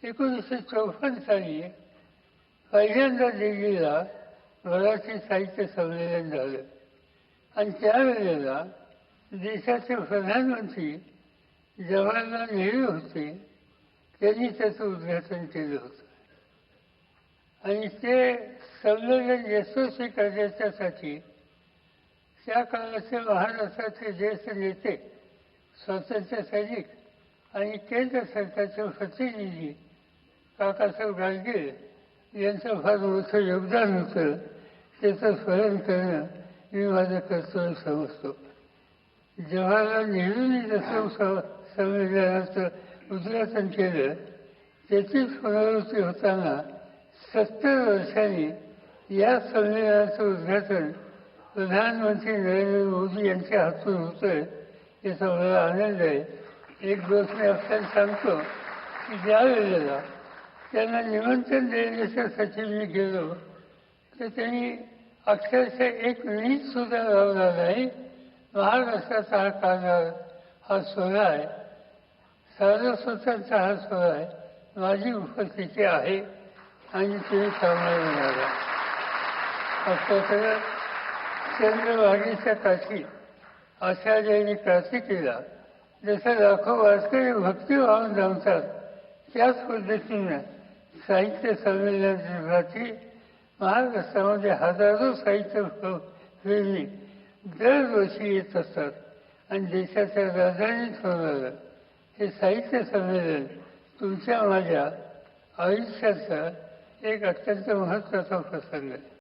1954 साली पहिल्यांदा दिल्लीला मराठी साहित्य संमेलन झालं आणि त्यावेळेला देशाचे प्रधानमंत्री जवाहरलाल नेहरू होते. त्यांनी त्याचं उद्घाटन केलं होतं आणि ते संमेलन यशस्वी करण्याच्यासाठी त्या काळाचे महाराष्ट्राचे ज्येष्ठ नेते, स्वातंत्र्य सैनिक आणि केंद्र सरकारचे प्रतिनिधी काकासाहेब गाडगीळ यांचं फार मोठं योगदान होतं. त्याचं स्मरण करणं मी माझं कर्तव्य समजतो. जवाहरलाल नेहरूंनी जसं संमेलनाचं उद्घाटन केलं त्याचीच पुनरावृत्ती होताना 70 वर्षांनी या संमेलनाचं उद्घाटन प्रधानमंत्री नरेंद्र मोदी यांच्या हातून होतंय याचा मला आनंद आहे. एक गोष्ट मी आपल्याला सांगतो की ज्या वेळेला त्यांना निमंत्रण देण्यासाठी मी गेलो तर त्यांनी अक्षरशः एक मिनिटसुद्धा लावला नाही. महाराष्ट्राचा हा कानार, हा सोहळा आहे, सारस्वतांचा हा सोहळा आहे, माझी उपस्थिती आहे आणि तुम्ही कामाला येणार. आपल्याकडं चंद्रभागेच्या काठी आचार्यांनी क्रांती केला. जसं लाखो वारकरी भक्तिभावानं जमतात त्याच पद्धतीनं साहित्य संमेलनाची महाराष्ट्रामध्ये हजारो साहित्य प्रेमी दरवर्षी येत असतात आणि देशाच्या राजधानीत होणारं हे साहित्य संमेलन तुमच्या माझ्या आयुष्याचा एक अत्यंत महत्त्वाचा प्रसंग आहे.